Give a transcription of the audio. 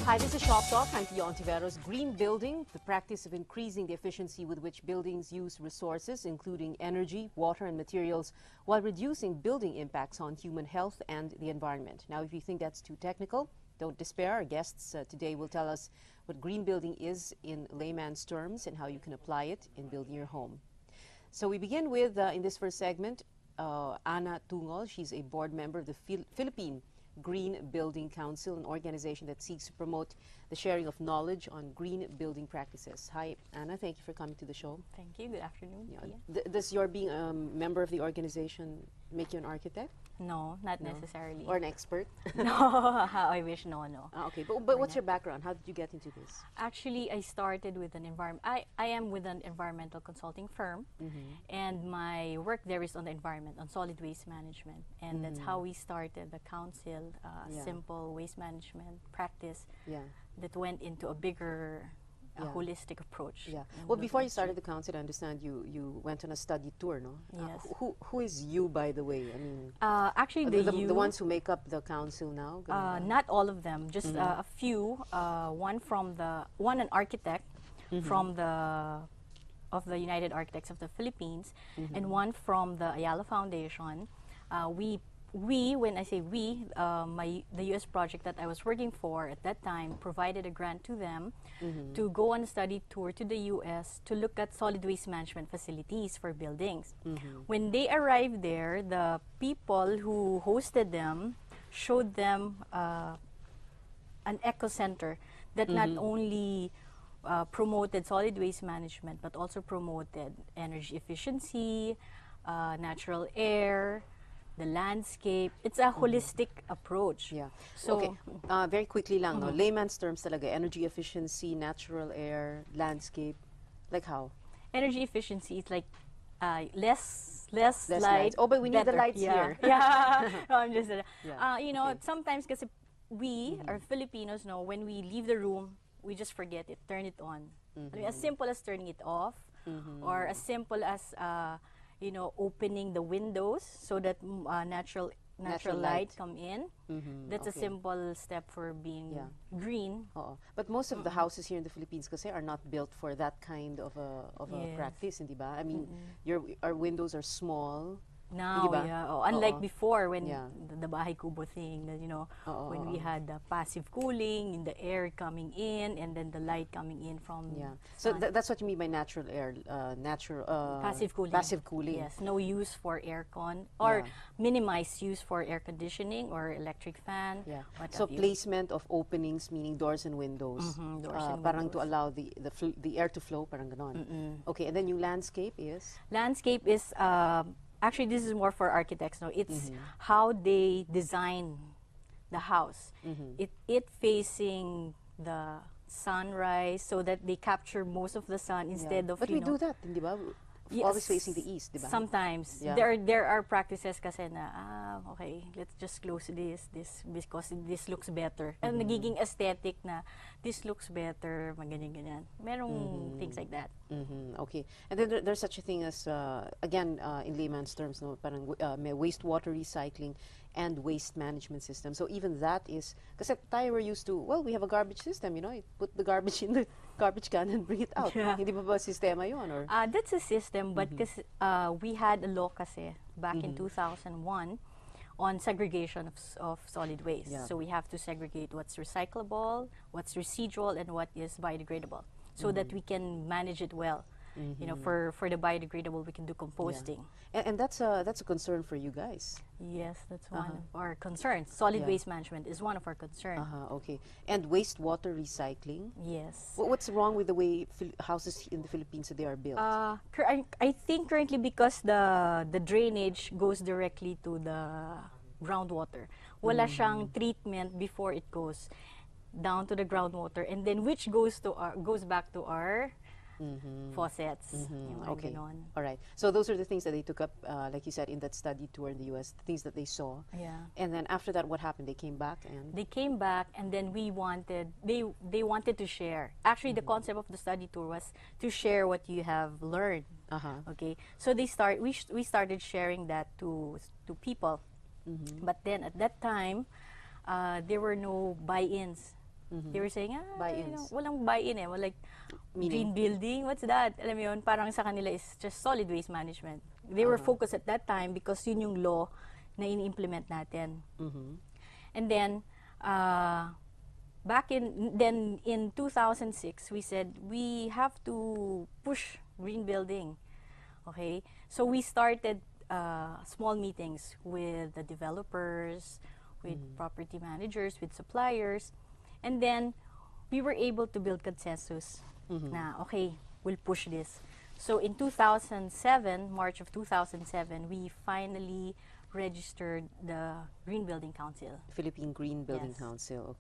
Hi, this is ShopTalk. I'm Tio Ontiveros. Green building, the practice of increasing the efficiency with which buildings use resources, including energy, water, and materials, while reducing building impacts on human health and the environment. Now, if you think that's too technical, don't despair. Our guests today will tell us what green building is in layman's terms and how you can apply it in building your home. So we begin with, in this first segment, Ana Tungol. She's a board member of the Philippine Green Building Council, an organization that seeks to promote the sharing of knowledge on green building practices. Hi, Anna. Thank you for coming to the show. Thank you. Good afternoon. Yeah. Does your being a member of the organization make you an architect? No, not necessarily. Or an expert? No, I wish no. Okay, but what's your background? How did you get into this? Actually, I started with an environment. I am with an environmental consulting firm, and my work there is on the environment, on solid waste management, and that's how we started the council, simple waste management practice that went into a bigger holistic approach. Yeah. Well, before you started the council, I understand you went on a study tour, no? Yes. Who is you, by the way? I mean, actually, the ones who make up the council now. Not all of them, just a few. One an architect from of the United Architects of the Philippines, and one from the Ayala Foundation. When I say we, the U.S. project that I was working for at that time provided a grant to them to go on a study tour to the U.S. to look at solid waste management facilities for buildings. When they arrived there, the people who hosted them showed them an eco center that not only promoted solid waste management but also promoted energy efficiency, natural air, the landscape. It's a holistic approach. Yeah. So, okay. Very quickly lang, no? Layman's terms talaga, energy efficiency, natural air, landscape. Like how? Energy efficiency is like less light. Lights. Oh, but we need the lights here. Yeah. No, I'm just, you know, sometimes kasi we, our Filipinos, know when we leave the room, we just forget it, turn it on. I mean, as simple as turning it off, or as simple as you know, opening the windows so that natural light come in. That's a simple step for being green. But most of the houses here in the Philippines kasi are not built for that kind of a practice, hindi ba? I mean, our windows are small. Now, unlike before when the bahay kubo thing, you know, when we had the passive cooling, in the air coming in, and then the light coming in from So that's what you mean by natural air, passive cooling. Passive cooling. Yes, no use for aircon or minimized use for air conditioning or electric fan. Yeah. So placement of openings, meaning doors and windows, parang to allow the air to flow, parang ganon. Okay, and then yung landscape is? Landscape is actually, this is more for architects. No, it's how they design the house. It facing the sunrise so that they capture most of the sun instead of. But we do that, di ba? Always facing the east, di ba? Sometimes there are practices kasi na okay, let's just close this because this looks better. And nagiging aesthetic na this looks better, ganyan. Merong things like that. Okay. And then there's such a thing as again in layman's terms, no, parang wastewater recycling and waste management system. So even that is, kasi tayo we're used to, well, we have a garbage system, you know, you put the garbage in the garbage can and bring it out. Hindi ba sistema yun? Or? That's a system, but kasi, we had a law kasi back in 2001 on segregation of solid waste. So we have to segregate what's recyclable, what's residual, and what is biodegradable, so that we can manage it well. You know, for the biodegradable, we can do composting. And that's a concern for you guys. Yes, that's one of our concerns. Solid waste management is one of our concerns. Okay. And wastewater recycling? Yes. What's wrong with the way houses in the Philippines they are built? I think currently because the drainage goes directly to the groundwater. Wala siyang treatment before it goes down to the groundwater, and then which goes back to our faucets. Okay. All right. So those are the things that they took up, like you said, in that study tour in the U.S., the things that they saw. Yeah. And then after that, what happened? They came back and? They came back, and then they wanted to share. Actually, the concept of the study tour was to share what you have learned. Okay. So we started sharing that to people. But then at that time, there were no buy-ins They were saying, Buy-ins. walang buy-in eh. Well, like, Meaning? green building, what's that? Alam mo yun, parang sa kanila is just solid waste management. They were focused at that time because yun yung law na ini-implement natin. And then, in 2006, we said, we have to push green building. Okay? So we started small meetings with the developers, with property managers, with suppliers, and then we were able to build consensus na, okay, we'll push this. So in 2007, March of 2007, we finally registered the Green Building Council. Philippine Green Building Yes. Council.